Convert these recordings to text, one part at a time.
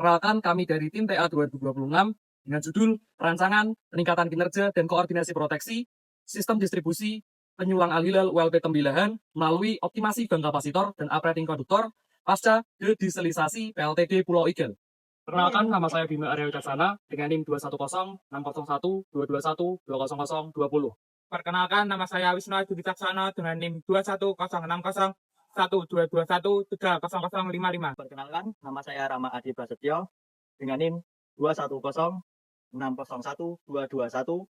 Perkenalkan, kami dari tim TA 2026 dengan judul Perancangan, Peningkatan Kinerja, dan Koordinasi Proteksi, Sistem Distribusi, Penyulang Al-Hilal ULP Tembilahan melalui optimasi bank kapasitor dan operating konduktor pasca dedieselisasi PLTD Pulau Igel. Perkenalkan, nama saya Bima Arya Wicaksana dengan NIM 210 601 221 200 20. Perkenalkan, nama saya Wisnu Adi Wicaksana dengan NIM 21060 1221 30055. Perkenalkan, nama saya Rama Adi Prasetyo dengan NIM 210 601 221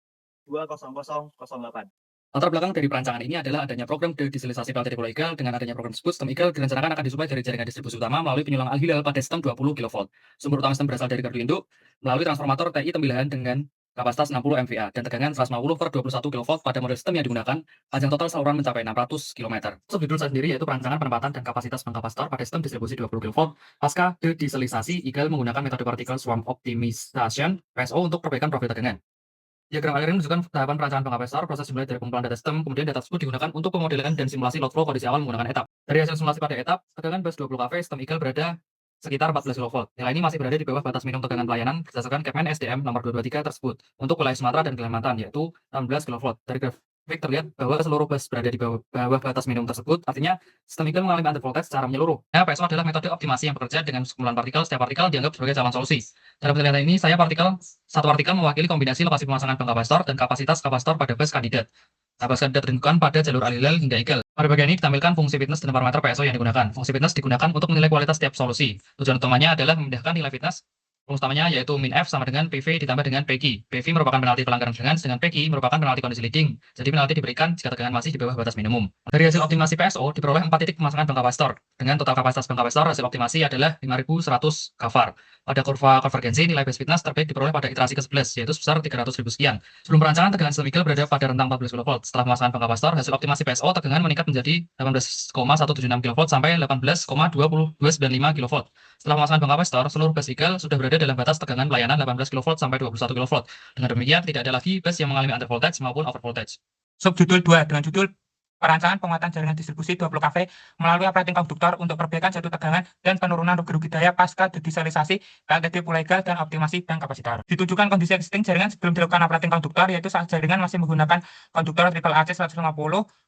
20008. Latar belakang dari perancangan ini adalah adanya program dedieselisasi PLTD Pulau Igel. Dengan adanya program tersebut, sistem Igel direncanakan akan disuplai dari jaringan distribusi utama melalui penyulang Al-Hilal pada sistem 20 kV. Sumber utama sistem berasal dari gardu induk melalui transformator TI Tembilahan dengan kapasitas 60 MVA dan tegangan 150/21 kV pada model sistem yang digunakan. Panjang total saluran mencapai 600 km. Subjudul saya sendiri yaitu perancangan penempatan dan kapasitas bank kapasitor pada sistem distribusi 20 kV pasca dedieselisasi. Igel menggunakan metode particle swarm optimization (PSO) untuk perbaikan profil tegangan. Diagram akhir ini menunjukkan tahapan perancangan bank kapasitor. Proses dimulai dari pengumpulan data sistem, kemudian data tersebut digunakan untuk pemodelan dan simulasi load flow kondisi awal menggunakan etap. Dari hasil simulasi pada etap, tegangan bus 20 kV sistem Igel berada sekitar 14 kV. Nilai ini masih berada di bawah batas minimum tegangan pelayanan berdasarkan Kepmen SDM nomor 223 tersebut untuk wilayah Sumatera dan Kalimantan, yaitu 16 kV. Dari grafik terlihat bahwa seluruh bus berada di bawah batas minimum tersebut, artinya sistem Igel mengalami undervoltage secara menyeluruh. Nah, PSO adalah metode optimasi yang bekerja dengan kumpulan partikel. Setiap partikel dianggap sebagai jalan solusi. Dalam penelitian ini, satu partikel mewakili kombinasi lokasi pemasangan bank kapasitor dan kapasitas kapasitor pada bus kandidat. Nah, bus kandidat ditentukan pada jalur Al-Hilal hingga Igel. Pada bagian ini ditampilkan fungsi fitness dan parameter PSO yang digunakan. Fungsi fitness digunakan untuk menilai kualitas setiap solusi. Tujuan utamanya adalah memindahkan nilai fitness. Rumus utamanya yaitu min F sama dengan PV ditambah dengan PQ. PV merupakan penalti pelanggaran tegangan, sedangkan PQ merupakan penalti kondisi leading. Jadi penalti diberikan jika tegangan masih di bawah batas minimum. Dari hasil optimasi PSO diperoleh 4 titik pemasangan bank kapasitor. Dengan total kapasitas bank kapasitor, hasil optimasi adalah 5100 kVAR. Pada kurva konvergensi, nilai base fitness terbaik diperoleh pada iterasi ke-11, yaitu sebesar 300.000 sekian. Sebelum perancangan, tegangan sistem Igel berada pada rentang 14 kV. Setelah pemasangan bank kapasitor, hasil optimasi PSO tegangan meningkat menjadi 18,176 kV sampai 18,2295 kV. Setelah pemasangan bank kapasitor, seluruh bus Igel sudah berada dalam batas tegangan pelayanan 18 kV sampai 21 kV. Dengan demikian, tidak ada lagi bus yang mengalami undervoltage maupun overvoltage. Subjudul 2 dengan judul Perancangan Penguatan Jaringan Distribusi 20 kV melalui operating konduktor untuk perbaikan jatuh tegangan dan penurunan rugi-rugi daya pasca dedieselisasi PLTD Pulau Igel dan optimasi bank kapasitor. Ditunjukkan kondisi existing jaringan sebelum dilakukan operating konduktor, yaitu saat jaringan masih menggunakan konduktor triple AC 150.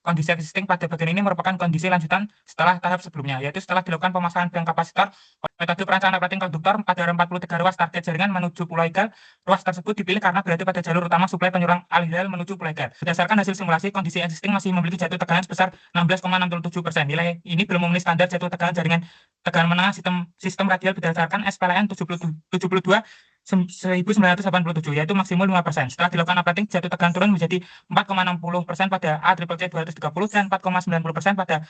Kondisi existing pada bagian ini merupakan kondisi lanjutan setelah tahap sebelumnya, yaitu setelah dilakukan pemasangan bank kapasitor. Metode perancangan operating konduktor pada 43 ruas target jaringan menuju Pulau Igel. Ruas tersebut dipilih karena berada pada jalur utama suplai penyulang Al-Hilal menuju Pulau Igel. Berdasarkan hasil simulasi, kondisi existing masih memiliki jatuh tegangan sebesar 16,67%. Nilai ini belum memenuhi standar jatuh tegangan jaringan tegangan menengah sistem radial berdasarkan SPLN 72 1987, yaitu maksimum 5%. Setelah dilakukan operating, jatuh tegangan turun menjadi 4,60% pada ACCC 230 dan 4,90% pada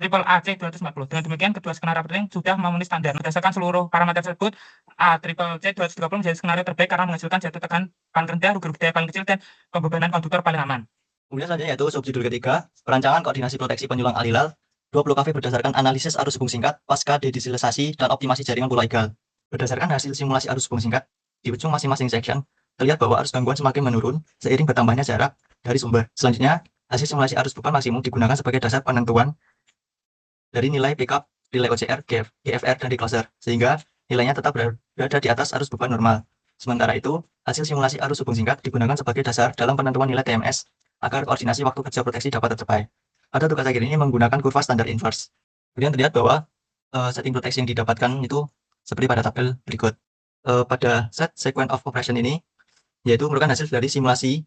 Triple AC 240. Dengan demikian, kedua skenario operating sudah memenuhi standar. Berdasarkan seluruh parameter tersebut, ACCC 230 menjadi skenario terbaik karena menghasilkan jatuh tegangan paling rendah, rugi-rugi daya paling kecil, dan pembebanan konduktor paling aman. Kemudian selanjutnya yaitu subjudul ketiga, Perancangan Koordinasi Proteksi Penyulang Al-Hilal 20 kV berdasarkan analisis arus hubung singkat pasca dedieselisasi dan optimasi jaringan Pulau Igel. Berdasarkan hasil simulasi arus hubung singkat, di ujung masing-masing section, terlihat bahwa arus gangguan semakin menurun seiring bertambahnya jarak dari sumber. Selanjutnya, hasil simulasi arus beban maksimum digunakan sebagai dasar penentuan dari nilai pickup, relay OCR, GFR, dan decloser, sehingga nilainya tetap berada di atas arus beban normal. Sementara itu, hasil simulasi arus hubung singkat digunakan sebagai dasar dalam penentuan nilai TMS agar koordinasi waktu kerja proteksi dapat tercapai. Pada tugas akhir ini menggunakan kurva standar inverse. Kemudian terlihat bahwa setting proteksi yang didapatkan itu seperti pada tabel berikut. Pada set sequence of operation ini, yaitu merupakan hasil dari simulasi,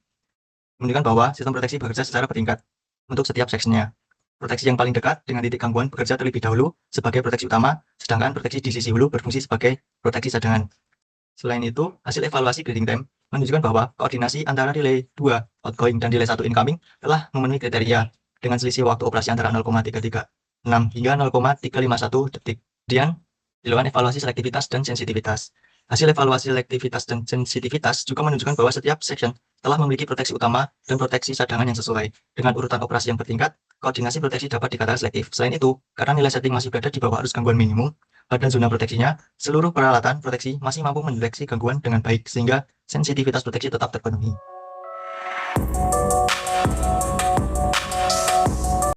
menunjukkan bahwa sistem proteksi bekerja secara bertingkat untuk setiap sectionnya. Proteksi yang paling dekat dengan titik gangguan bekerja terlebih dahulu sebagai proteksi utama, sedangkan proteksi di sisi hulu berfungsi sebagai proteksi cadangan. Selain itu, hasil evaluasi grading time menunjukkan bahwa koordinasi antara relay 2 outgoing dan relay 1 incoming telah memenuhi kriteria dengan selisih waktu operasi antara 0,336 hingga 0,351 detik. Kemudian dilakukan evaluasi selektivitas dan sensitivitas. Hasil evaluasi selektivitas dan sensitivitas juga menunjukkan bahwa setiap section telah memiliki proteksi utama dan proteksi cadangan yang sesuai. Dengan urutan operasi yang bertingkat, koordinasi proteksi dapat dikatakan selektif. Selain itu, karena nilai setting masih berada di bawah arus gangguan minimum, pada zona proteksinya, seluruh peralatan proteksi masih mampu mendeteksi gangguan dengan baik, sehingga sensitivitas proteksi tetap terpenuhi.